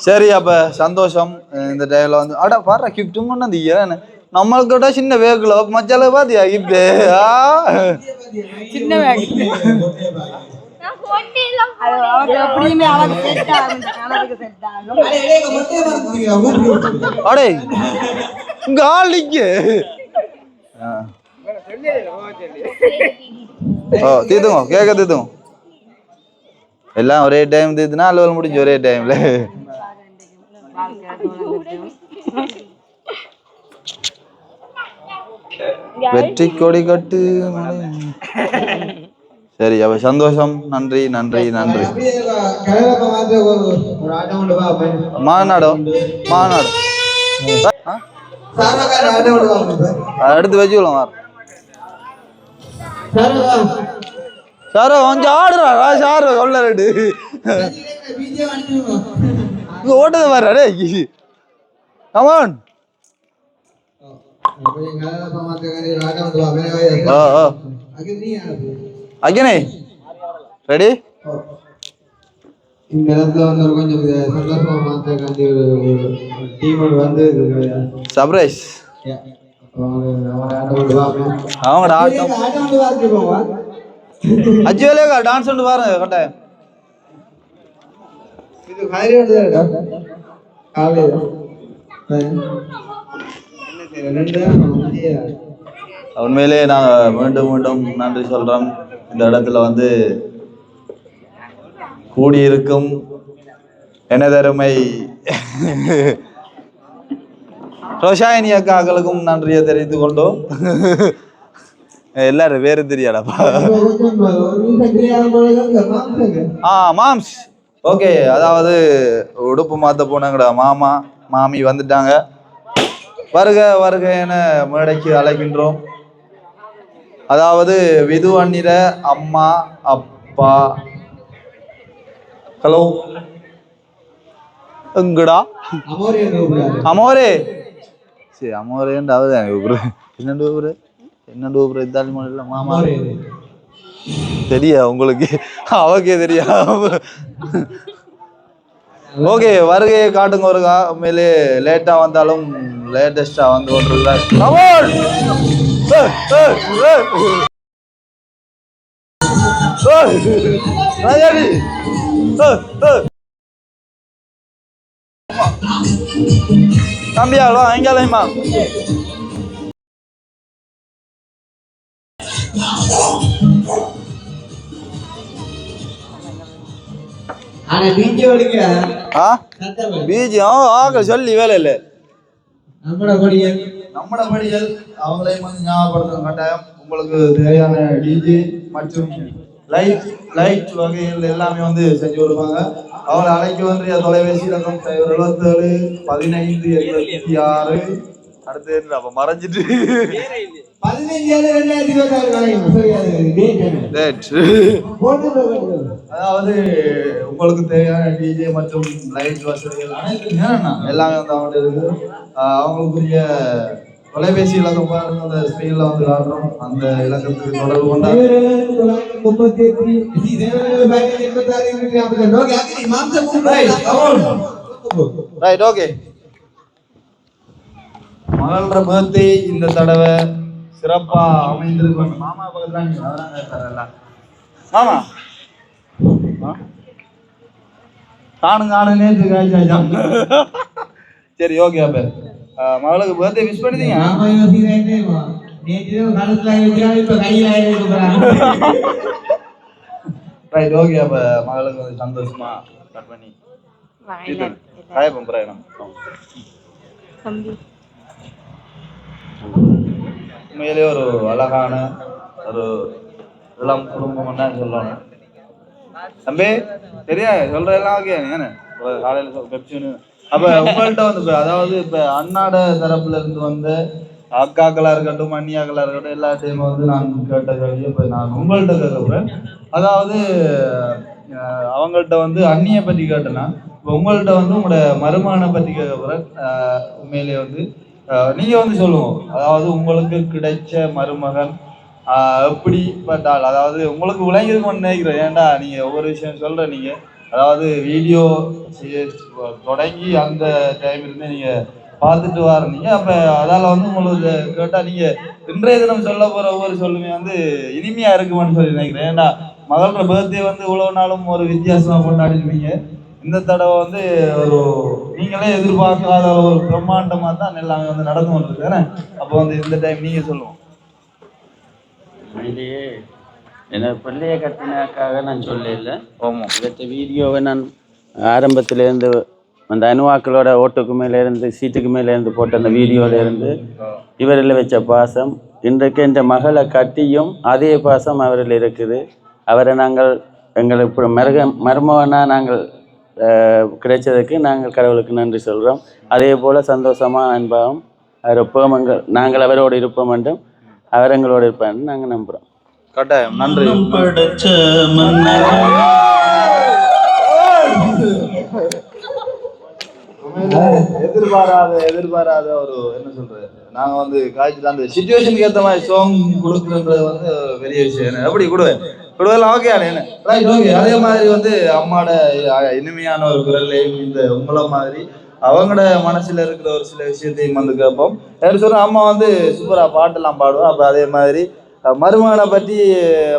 சரி அப்ப சந்தோஷம் இந்த டைம்ல வந்து அட பாரு கிஃப்ட் கொண்டாந்தீங்க நம்மளுக்கு விட சின்ன வேகுல மச்சால பாத்தியா கிஃப்ட் சின்ன வேகு அடே காலிக்கு தீத்துங்க கேட்க தீத்துங்க எல்லாம் ஒரே டைம் தீத்துனா அலுவல் முடிஞ்சு ஒரே டைம்ல வெற்றி கொடி கட்டு சரி அப்ப சந்தோஷம் நன்றி நன்றி நன்றி மாநாடு மாநாடு அடுத்து வச்சுக்கலாம் சாரோ கொஞ்சம் ஆடுறா சாரு சொல்ல ரெண்டு ஓட்டது பாரு கமான் அகனே ரெடி இந்த இடத்துல வந்து கொஞ்சம் சந்தோஷமா மாத்தக்காண்டி டீம் வந்து சர்ப்ரைஸ் அவங்க அஜ்ஜிலே டான்ஸ் ஒன்று பாருங்க கட்டாயம் இது ஹைலைட் காலையில உண்மையிலேயே நாங்கள் மீண்டும் மீண்டும் நன்றி சொல்கிறோம் இந்த இடத்துல வந்து கூடியிருக்கும் எனதருமை ரோஷாயினி அக்காக்களுக்கும் நன்றியை தெரிவித்துக் கொண்டோம் எல்லாரும் வேறு தெரியாடாப்பா மாம்ஸ் ஓகே அதாவது உடுப்பு மாற்ற போனாங்கடா மாமா மாமி வந்துட்டாங்க வருக வருக என மேடைக்கு அழைக்கின்றோம் அதாவது விது அண்ணிர அம்மா அப்பா ஹலோ எங்கடா அமோரே சரி அமோரேன்றாவது என்னண்டு ஊரு என்னண்டு ஊரு இத்தாலி மொழியில் மாமா தெரியா உங்களுக்கு அவக்கே தெரியா ஓகே வருகையை காட்டுங்க ஒருக்கா உண்மையிலே லேட்டா வந்தாலும் லேட்டஸ்டா வந்து கொண்டிருக்கிறார் தம்பியாளோ எங்காலையுமா சொல்லி வேலை இல்ல நம்மட படிகள் அவங்களையும் வந்து ஞாபகப்படுத்தும் கட்டாயம் உங்களுக்கு தேவையான டிஜே மற்றும் லைட் வகைகள் எல்லாமே வந்து செஞ்சு கொடுப்பாங்க அவங்களை அழைக்க வந்து தொலைபேசி இலக்கம் 77 15 76 அடுத்து என்ன அப்ப மறைஞ்சிட்டு 15/7/2026 அதாவது உங்களுக்கு தேவையான டிஜே மற்றும் லைட் வசதிகள் எல்லாமே வந்து அவங்க இருக்கு. அவங்களுக்குரிய தொலைபேசி இலக்கம் பாருங்க, அந்த ஸ்கிரீன்ல வந்து காட்டுறோம். அந்த இலக்கத்துக்கு தொடர்பு கொண்டா ரைட். ஓகே, மகளோட பர்த்டே இந்த தடவை சிறப்பா அமைந்திருக்கு. மாமா பக்கத்துல மாமா காணுங்க நேற்று காய்ச்சாச்சாம். சரி, ஓகே. அப்ப மகளுக்கு பர்த்டே விஷ் பண்ணிட்டீங்க. Right, okay. அப்ப மகளுக்கு வந்து சந்தோஷமா கட் பண்ணி காயப்பம் பிரயாணம். உண்மையிலே ஒரு அழகான ஒரு இளம் குடும்பம் தான் சொல்லணும். தம்பி சரியா சொல்ற எல்லாம் ஓகே. நீங்க காலையில பெப்சின்னு அப்ப உங்கள்கிட்ட வந்து அதாவது இப்ப அண்ணாட தரப்புல இருந்து வந்து அக்காக்களா இருக்கட்டும், அண்ணியாக்களா இருக்கட்டும், எல்லாத்தையும் வந்து நான் கேட்ட கேள்வி இப்ப நான் உங்கள்கிட்ட கேட்கிறேன். அதாவது அவங்கள்ட்ட வந்து அண்ணியை பத்தி கேட்டேன்னா, இப்போ உங்கள்கிட்ட வந்து உங்களோட மருமகனை பத்தி கேட்க போறேன். உண்மையிலே வந்து நீங்க வந்து சொல்லுவோம், அதாவது உங்களுக்கு கிடைச்ச மருமகன் எப்படிப்பட்டால், அதாவது உங்களுக்கு விளங்கிருக்கும்னு நினைக்கிறேன். ஏன்டா நீங்க ஒவ்வொரு விஷயம் சொல்ற, நீங்க அதாவது வீடியோ தொடங்கி அந்த டைம் இருந்து நீங்க பார்த்துட்டு வரீங்க. அப்ப அதால வந்து உங்களுக்கு கேட்டா நீங்க இன்றைய தினம் சொல்ல போற ஒவ்வொரு சொல்லுமே வந்து இனிமையா இருக்குமான்னு சொல்லி நினைக்கிறேன். ஏன்டா மகளோட பர்த்டே வந்து இவ்வளவு நாளும் ஒரு வித்தியாசமா கொண்டாடிருப்பீங்க. இந்த தடவை வந்து ஒரு நீங்களே எதிர்பார்க்காத ஒரு பிரம்மாண்டமா தான் எல்லாமே வந்து நடந்து கொண்டிருக்கு தானே. அப்போ வந்து இந்த டைம் நீங்க சொல்லுவோம். இல்லையே, என்ன பிள்ளைய கட்டினாக்காக நான் சொல்லல. இவற்ற வீடியோவை நான் ஆரம்பத்திலேருந்து அந்த அணுவாக்களோட ஓட்டுக்கு மேலேருந்து சீட்டுக்கு மேலேருந்து போட்ட அந்த வீடியோவிலேருந்து இவரில் வச்ச பாசம் இன்றைக்கு இந்த மகளை கட்டியும் அதே பாசம் அவரில் இருக்குது. அவரை நாங்கள் எங்களுக்கு மருமகனாக நாங்கள் கிடைச்சதுக்கு நாங்கள் கடவுளுக்கு நன்றி சொல்கிறோம். அதே போல் சந்தோஷமாக அன்பாகவும் அவர் எப்போவும் நாங்கள் அவரோடு இருப்போம் என்றும் அவர் எங்களோடு இருப்பான்னு நாங்கள் நம்புகிறோம். கட்டாயம் நன்றி. எதிர்பாராத ஒரு என்ன சொல்றது, நாங்க வந்து காய்ச்சல் அந்த சிச்சுவேஷனுக்கு ஏற்ற மாதிரி சாங் கொடுக்குறது வந்து பெரிய விஷயம். எப்படி கொடுவெல்லாம் ஓகே என்ன ரைட் ஓகே. அதே மாதிரி வந்து அம்மாட இனிமையான ஒரு குரல்லையும் இந்த உங்களை மாதிரி அவங்களோட மனசுல இருக்கிற ஒரு சில விஷயத்தையும் வந்து கேட்போம். சொல்றோம், அம்மா வந்து சூப்பரா பாட்டெல்லாம் பாடுவோம். அப்ப அதே மாதிரி மருமகனை பற்றி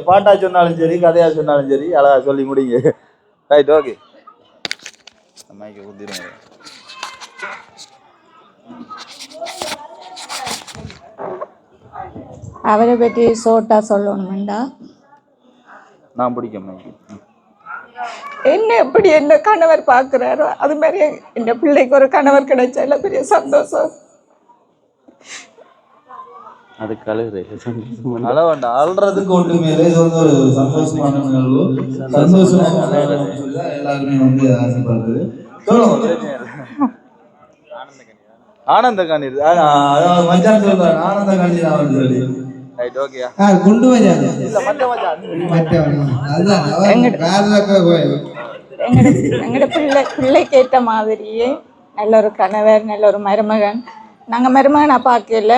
பாட்டா சொன்னாலும் சரி, கதையா சொன்னாலும் சரி, அழகா சொல்லி முடிங்க. Right okay. அம்மாய்க்கு ஊத்திடுங்க. அவரை பற்றி ஷோர்ட்டா சொல்லணுமெண்டா, நான் பிடிக்கும் என்ன எப்படி என்ன கணவர் பார்க்குறாரோ அது மாதிரி என் பிள்ளைக்கு ஒரு கணவர் கிடைச்சா பெரிய சந்தோஷம். அதுக்கு அழுறதுக்கு ஒன்று மேலே இது வந்து ஒரு சந்தோஷமான நிகழ்வு. சந்தோஷமாக எல்லாருமே வந்து ஆசைப்படுறது. ஆனந்த கண்ணீர், அதாவது மச்சான் சொல்றாரு ஆனந்த கண்ணீர் ஆனது சொல்லி. Right okay. குண்டு மச்சான் இல்ல மத்த மச்சான் எங்கட பிள்ளைக்கு ஏற்ற மாதிரியே நல்ல ஒரு கணவர், நல்ல ஒரு மருமகன். நாங்கள் மருமகனை பார்க்கல,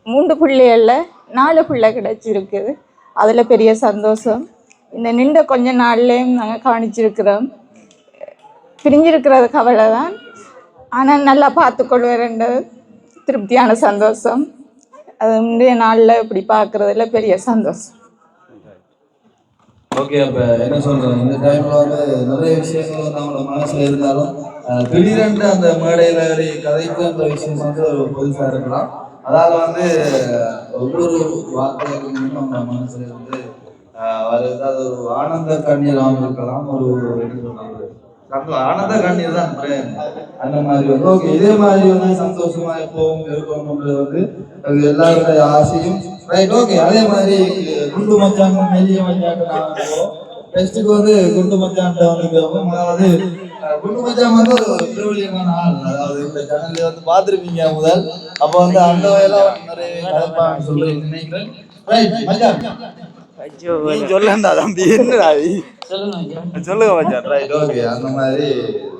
3 பிள்ளைகள்ல 4 பிள்ளை கிடைச்சிருக்குது. அதில் பெரிய சந்தோஷம். இந்த நின்ற கொஞ்ச நாள்லேயும் நாங்கள் கவனிச்சிருக்கிறோம். பிரிஞ்சிருக்கிறது கவலை தான், ஆனால் நல்லா பார்த்துக்கொள்வேன் திருப்தியான சந்தோஷம். அது முந்தைய நாளில் இப்படி பார்க்குறதுல பெரிய சந்தோஷம். ஓகே. அப்போ என்ன சொல்கிறோம், இந்த டைமில் வந்து நிறைய விஷயங்கள் வந்து நம்மளோட மனசில் இருந்தாலும் திடீரென்று அந்த மேடையில் கதைக்கு அந்த விஷயம் வந்து ஒரு புதுசாக இருக்கலாம். அதால் வந்து ஒவ்வொரு வார்த்தைகளும் நம்ம மனசில் இருந்து வருது. அது ஒரு ஆனந்த கண்ணீராகவும் இருக்கலாம், ஒரு ஆனந்த கண்ணீர் தான் அந்த மாதிரி வந்து ஓகே. இதே மாதிரி வந்து சந்தோஷமா எப்பவும் இருக்கணும்ன்றது வந்து எல்லாருடைய ஆசையும். Right okay. அதே மாதிரி குண்டு மச்சான் மெல்லிய மச்சான் டெஸ்ட்டுக்கு வந்து குண்டு மச்சான்ட்ட வந்து கேட்போம். அதாவது குண்டு மச்சான் வந்து ஒரு பிரபலியமான ஆள். அதாவது இந்த சேனல்ல வந்து பார்த்துருப்பீங்க முதல். அப்போ வந்து அந்த வகையெல்லாம் நிறைய கதைப்பான்னு சொல்லி நினைக்கிறேன். ரைட் மச்சான், நீ சொல்லண்டா தம்பி, என்னடா சொல்லுங்க மச்சான். ரைட் ஓகே, அந்த மாதிரி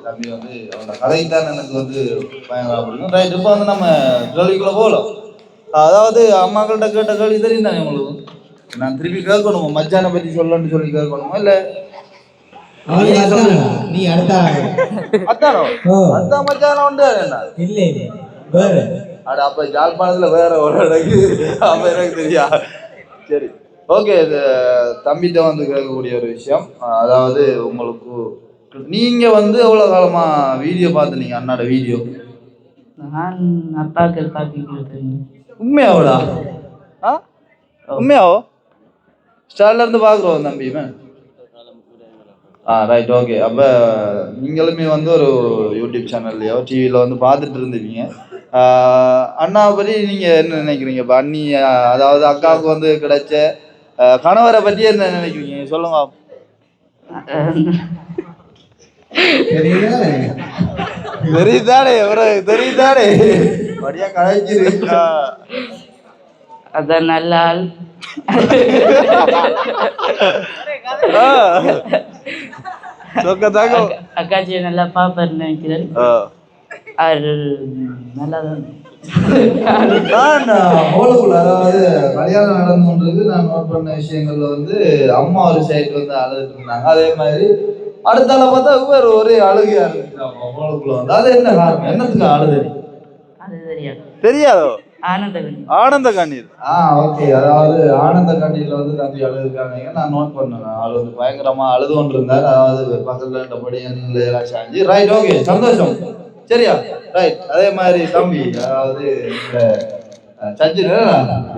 தம்பி வந்து அவனோட கதை தான் எனக்கு வந்து பயங்கரம் பிடிக்கும். ரைட், இப்போ வந்து நம்ம கேள்விக்குள்ள போகலாம். அதாவது அம்மாக்கள்கிட்ட கேட்ட கேள்வி தெரியும் தானே உங்களுக்கு? நான் திருப்பி கேட்கணுமா? மச்சானை பற்றி சொல்லணும்னு சொல்லி கேட்கணுமா இல்லை நீ அடுத்த அத்தானோ? அதான் மச்சான உண்டு என்ன இல்லை வேற அட அப்ப யாழ்ப்பாணத்துல வேற ஒரு இடக்கு அப்ப எனக்கு தெரியா. சரி ஓகே, இது தம்பிட்ட வந்து கேட்கக்கூடிய ஒரு விஷயம். அதாவது உங்களுக்கு நீங்க வந்து எவ்வளவு காலமா வீடியோ பார்த்துனீங்க? அண்ணாட வீடியோ நான் அப்பாக்கள் பார்த்துக்கிட்டு. உண்மையாவடா? உண்மையாவோ? ஸ்டார்ட்ல இருந்து பாக்குறோம் தம்பி. Right okay. அப்போ நீங்களுமே வந்து ஒரு யூடியூப் சேனல்லையோ டிவியில் வந்து பார்த்துட்டு இருந்துப்பீங்க. அண்ணாவை பற்றி நீங்கள் என்ன நினைக்கிறீங்க? இப்போ அண்ணி, அதாவது அக்காவுக்கு வந்து கிடைச்ச கணவரை பற்றி என்ன நினைக்கிறீங்க சொல்லுங்க. தெரியுதானே தெரியுதானே வழியா கழிச்சிரு. அதான் நல்ல ஆள். அக்காச்சியை நல்லா பாப்பாரு நினைக்கிறேன். அது நல்லாதான். அதாவது கல்யாணம் நடந்துன்றது நான் நோட் பண்ண விஷயங்கள்ல வந்து அம்மா ஒரு சைடு வந்து அழுதுட்டு இருந்தாங்க. அதே மாதிரி அடுத்தால பார்த்தா இவர் ஒரே அழுகையா இருந்துட்டாங்க அவளுக்குள்ள வந்து. அது என்ன காரணம்? என்னத்துக்கு அழுது? அது தெரியாது. தெரியாதோ? ஆனந்த கண்ணீர். ஓகே, அதாவது ஆனந்த கண்ணீர்ல வந்து தம்பி அழுதுருக்காங்க. நான் நோட் பண்ணேன். அழுது பயங்கரமா அழுது கொண்டு இருந்தார். அதாவது பக்கத்துல இருந்தபடி எல்லாம் சாஞ்சி. ரைட் ஓகே, சந்தோஷம். சரியா? ரைட். அதே மாதிரி தம்பி, அதாவது சச்சின்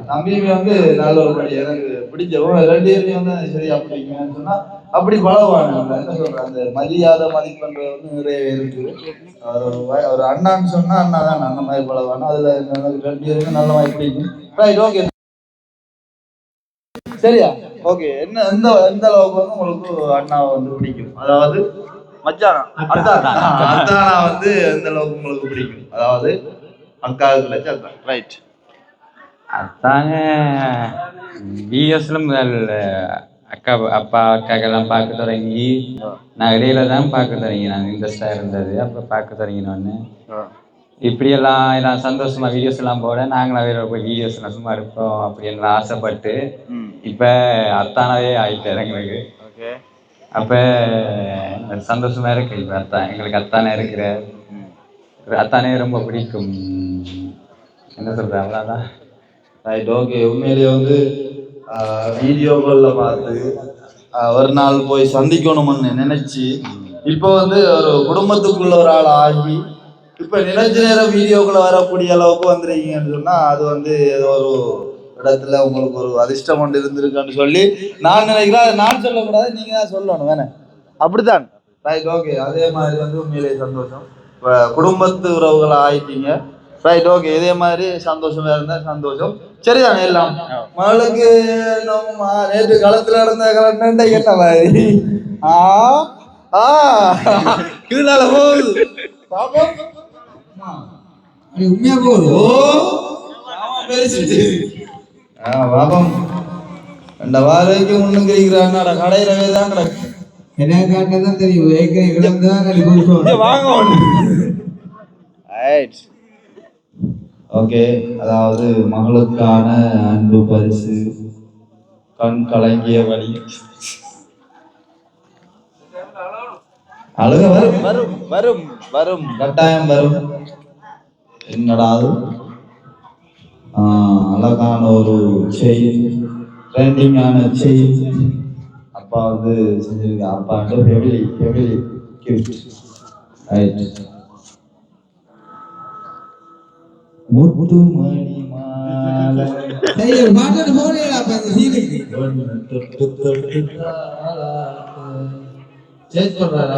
தம்பியுமே வந்து நல்ல ஒரு படி எனக்கு பிடிச்சவங்க. ரெண்டு பேருமே வந்து சரியா பிடிக்குன்னு சொன்னா அப்படி பழகுவாங்க. என்ன சொல்றேன், அந்த மரியாதை மதிப்பெண்றது வந்து நிறைய இருக்குது. ஒரு அண்ணான்னு சொன்னா அண்ணா தான் அந்த மாதிரி பழகுவாங்க. அதுல எனக்கு ரெண்டு பேருமே நல்ல மாதிரி பிடிக்கும். ரைட் ஓகே, சரியா? ஓகே, என்ன எந்த அளவுக்கு வந்து உங்களுக்கு அண்ணாவை வந்து பிடிக்கும்? அதாவது மச்சானா அத்தானா வந்து எந்த அளவுக்கு உங்களுக்கு பிடிக்கும்? அதாவது அக்காவுக்கு கிடைச்ச அத்தான். ரைட். அத்தாங்க வீடியோஸ்ல முதல் அப்பா அக்காக்கெல்லாம் பார்க்க தொடங்கி நான் இடையில தான் பார்க்க தொடங்கி. நான் இன்ட்ரெஸ்டாக இருந்தது. அப்போ பார்க்க தொடங்கினோன்னு இப்படியெல்லாம் எல்லாம் சந்தோஷமா வீடியோஸ் எல்லாம் போட நாங்களாம் வேற போய் வீடியோஸ் எல்லாம் சும்மா இருப்போம் அப்படின்னு ஆசைப்பட்டு இப்போ அத்தானாவே ஆயிட்டார் எங்களுக்கு. அப்போ சந்தோஷமா இருக்கு. இப்போ எங்களுக்கு அத்தானே இருக்கிற அத்தானே ரொம்ப பிடிக்கும். என்ன சொல்ற, அவ்வளோதான். Right okay. உண்மையிலேயே வந்து வீடியோக்களில் பார்த்து ஒரு நாள் போய் சந்திக்கணும்னு நினைச்சு இப்போ வந்து ஒரு குடும்பத்துக்குள்ள ஒரு ஆள் ஆகி இப்போ நினைச்ச நேரம் வீடியோக்குள்ள வரக்கூடிய அளவுக்கு வந்துருக்கீங்கன்னு சொன்னால் அது வந்து ஏதோ ஒரு இடத்துல உங்களுக்கு ஒரு அதிர்ஷ்டம் கொண்டு இருந்திருக்குன்னு சொல்லி நான் நினைக்கிறேன். அதை நான் சொல்லக்கூடாது, நீங்கள் தான் சொல்லணும் வேணே. அப்படித்தான். Right okay. அதே மாதிரி வந்து உண்மையிலேயே சந்தோஷம். இப்போ குடும்பத்து உறவுகளை ஆயிட்டீங்க. Right okay. இதே மாதிரி சந்தோஷமா இருந்தா சந்தோஷம். சரிதானே? எல்லாம் மகளுக்கு நேற்று களத்துல நடந்த கலண்டை கேட்ட மாதிரி கீழால போகுது உண்மையா போகுது. பாபம் ரெண்ட வாரத்துக்கு ஒண்ணும் கிடைக்கிறாங்க. கடையில தான் கிடக்கு. என்ன காட்டதான் தெரியும். வாங்க ஓகே. அதாவது மகளுக்கான அன்பு பரிசு கண் கலங்கிய வழி. அழுக வரும் வரும் வரும் வரும் கட்டாயம் வரும். என்னடா அழகான ஒரு செயின், ட்ரெண்டிங்கான செயின் அப்பா வந்து செஞ்சிருக்க. அப்பா ஃபெமிலி கிஃப்ட். ரைட். முத்துமணி மாலை சேஞ்ச் பண்றாரு.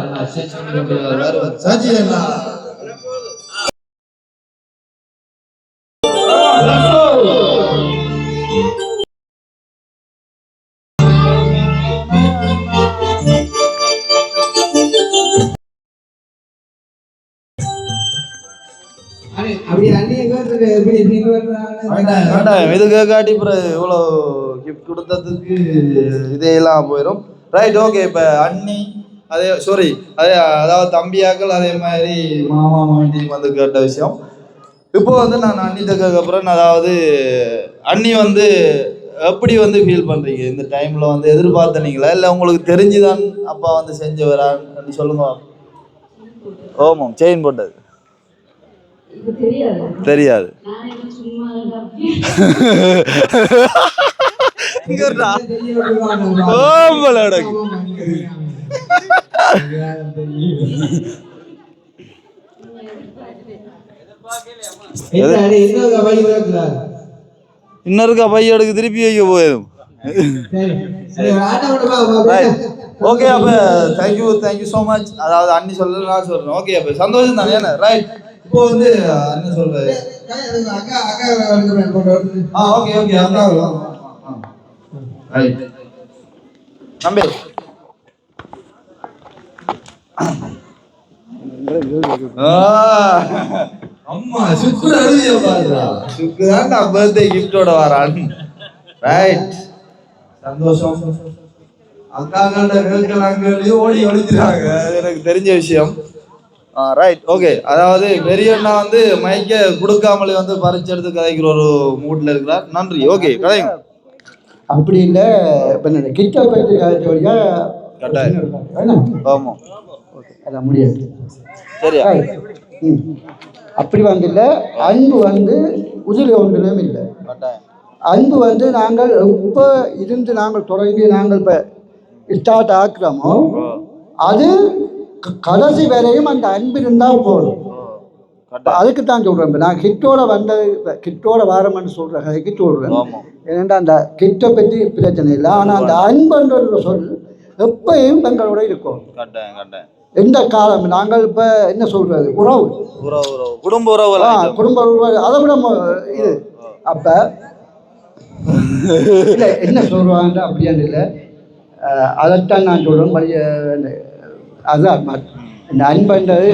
இது கேட்காட்டி இவ்வளோ கிஃப்ட் கொடுத்ததுக்கு இதையெல்லாம் போயிடும். Right, okay. இப்போ அண்ணி அதே அதாவது தம்பியாக்கள் அதே மாதிரி மாமா மாண்டி வந்து கேட்ட விஷயம். இப்போ வந்து நான் அண்ணிட்ட கேட்கப்புறம் அதாவது அண்ணி வந்து எப்படி வந்து ஃபீல் பண்ணுறீங்க இந்த டைமில் வந்து எதிர்பார்த்தனீங்களா இல்லை உங்களுக்கு தெரிஞ்சுதான் அப்பா வந்து செஞ்சு வரான்னு சொல்லுங்க. ஓமம் செயின் போட்டது தெரியாது. இன்னொருக்கா பையனுக்கு திருப்பி வைக்க போயிடும். ஓகே, அப்ப தேங்க்யூ ஸோ மச். அதாவது அண்ணி சொல்லல நான் சொல்றேன். ஓகே, அப்ப சந்தோஷம் தானே. ரைட், இப்போ வந்து அண்ணன் சொல்றாரு. ஓகே அக்கா ரைட் நம்பி அம்மா சுக்குரு அழுதிய பாருடா. சுக்குதான் நான் பர்த்டே கிஃப்டோட வரான். ரைட், சந்தோஷம். அக்காங்கள்ட்ட கேட்கலாங்களையும் ஓடி ஒழிஞ்சிட்டாங்க, எனக்கு தெரிஞ்ச விஷயம். Right, okay. அதாவது பெரியண்ணா வந்து மைக்கை கொடுக்காமலே வந்து பறிச்சு எடுத்து கதைக்கிற ஒரு மூட்ல இருக்கிறார். நன்றி. ஓகே, கதைங்க. அப்படி இல்லை, இப்போ கிட்ட போயிட்டு கதைச்ச வழியா கட்டாயம். ஆமாம், அதான் முடியாது. சரியா? அப்படி வந்து இல்லை, அன்பு வந்து உதிரி ஒன்றிலும் இல்லை. அன்பு வந்து நாங்கள் எப்போ இருந்து நாங்கள் தொடங்கி நாங்கள் இப்போ ஸ்டார்ட் ஆக்குறோமோ அது கடைசி வரையும் அந்த அன்பு இருந்தால் போதும். அதுக்கு தான் சொல்கிறேன். இப்போ நான் கிட்டோட வாரம்னு சொல்கிற கதைக்கு சொல்கிறேன். ஏன்னா அந்த கிட்ட பற்றி பிரச்சனை இல்லை, ஆனால் அந்த அன்புன்ற சொல் எப்பயும் எங்களோட இருக்கும். எந்த காலம் நாங்கள் இப்போ என்ன சொல்றது, உறவு குடும்ப உறவு அதை விட இது. அப்போ இல்லை என்ன சொல்லுவாங்க அப்படியான்னு இல்லை, அதைத்தான் நான் சொல்கிறேன். அதுதான் இந்த அன்புன்றது.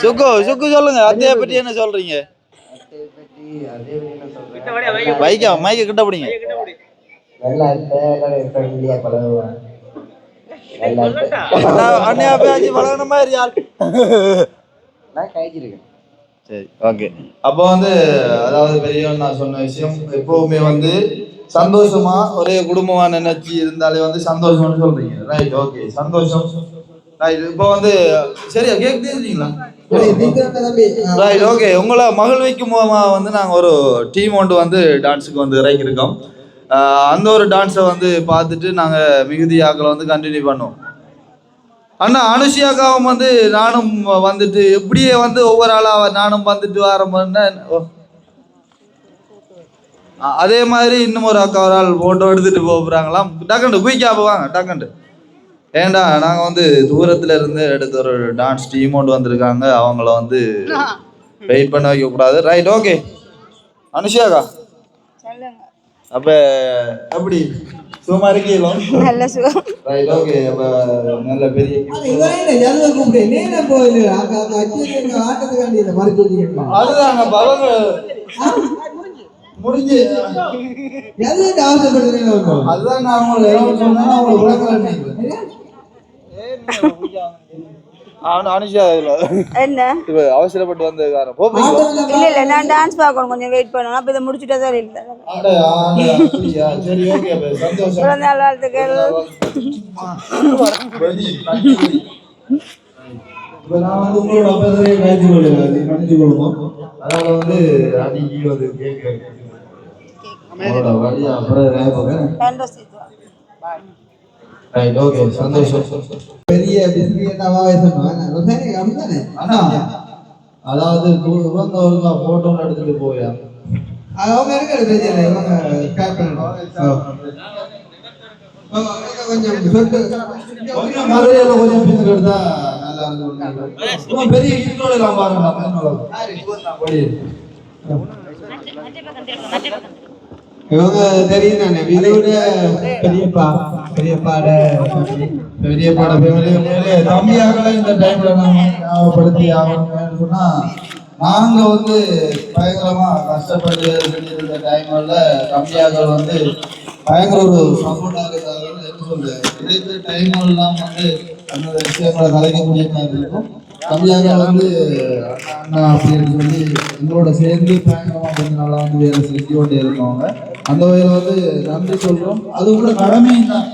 சுக்கு சொல்லுங்க, அத்தையை பற்றி என்ன சொல்றீங்க? மைக்க கிட்ட பிடிங்க. அண்ணியா பேச்சு பழகின மாதிரி யார்? சரி, ஓகே. அப்போ வந்து அதாவது பெரியவன் நான் சொன்ன விஷயம் எப்பவுமே வந்து சந்தோஷமா ஒரே குடும்பமா நினைச்சு இருந்தாலே வந்து சந்தோஷம்னு சொல்றீங்க. ரைட், ஓகே, சந்தோஷம். ரைட், இப்போ வந்து சரியா கேக்குறீங்களா? Right, okay. உங்களை மகிழ்விக்கும் மூலமா வந்து நாங்கள் ஒரு டீம் ஒன்று வந்து டான்ஸுக்கு வந்து இறக்கியிருக்கோம். அந்த ஒரு டான்ஸை வந்து பார்த்துட்டு நாங்கள் மிகுதி ஆக்களை வந்து கண்டினியூ பண்ணுவோம். அண்ணா அனுஷியாக்காவும் வந்து நானும் வந்துட்டு எப்படியே வந்து ஒவ்வொரு ஆளாக நானும் வந்துட்டு வரேன். அதே மாதிரி இன்னும் ஒரு அக்கா ஒரு ஆள் ஃபோட்டோ எடுத்துகிட்டு போகிறாங்களாம். டக்குண்டு குயிக்காக போவாங்க டக்குண்டு. ஏண்டா நாங்கள் வந்து தூரத்தில் இருந்து எடுத்த ஒரு டான்ஸ் டீம் ஒன்று வந்திருக்காங்க, அவங்கள வந்து வெயிட் பண்ண வைக்கக்கூடாது. Right, okay. அனுஷியாக்கா அப்போ எப்படி சும்மா இருக்கீங்களோ? நல்ல சுகம். Right, okay. அப்போ நல்ல பெரிய அதுதாங்க பலங்க முடிஞ்சு அதுதான் நான் உங்களுக்கு சொன்னா உங்களுக்கு அனுஷா என்ன அவசரப்பட்டு வந்த காரணம் இல்ல நான் டான்ஸ் பார்க்கணும், கொஞ்சம் வெயிட் பண்ணணும். அப்ப இதை முடிச்சுட்டா தான் இல்லை. சரி, ஓகே, சந்தோஷம். பிறந்த நாள் வாழ்த்துக்கள். நான் வந்து உங்களோட அப்பதே கணிச்சு கொள்வோம். அதனால வந்து அன்னைக்கு வந்து கேட்க வழியா அப்புறம் ரைட், ஓகே, சந்தோஷம். பெரிய பிஸ்கெட்டாவே சொன்னாங்க. அண்ணா அதாவது உறந்தவங்க போட்டோ எடுத்துட்டு போயா அவங்க இருக்கிற பிரச்சனை இவங்க கேப்டன் கொஞ்சம் மதுரையில கொஞ்சம் பின்னுக்கு எடுத்தா நல்லா இருக்கும். பெரிய ஹீரோல எல்லாம் பாருங்க. இவங்க தெரியும் தானே, இதோட பெரியப்பாட பெரிய பட ஃபேமிலி தம்பியாக்களை இந்த டைம்ல நம்ம ஞாபகப்படுத்தி ஆகணும்னு சொன்னா நாங்க வந்து பயங்கரமா கஷ்டப்பட்டு இருந்த டைம்ல தம்பியாக்கள் வந்து பயங்கர ஒரு சப்போர்ட்டாக இருக்காங்கன்னு என்ன சொல்றேன். கிடைத்த டைம்லாம் வந்து அந்த விஷயங்களை கலைக்கக்கூடிய மாதிரி இருக்கும். தம்பியாக்கள் வந்து அண்ணா அப்படின்னு சொல்லி எங்களோட சேர்ந்து பயங்கரமா கொஞ்சம் நல்லா வந்து வேலை செஞ்சு கொண்டே இருக்கவங்க. அந்த வகையில் வந்து நன்றி சொல்றோம். அது கூட கடமையும் தான்.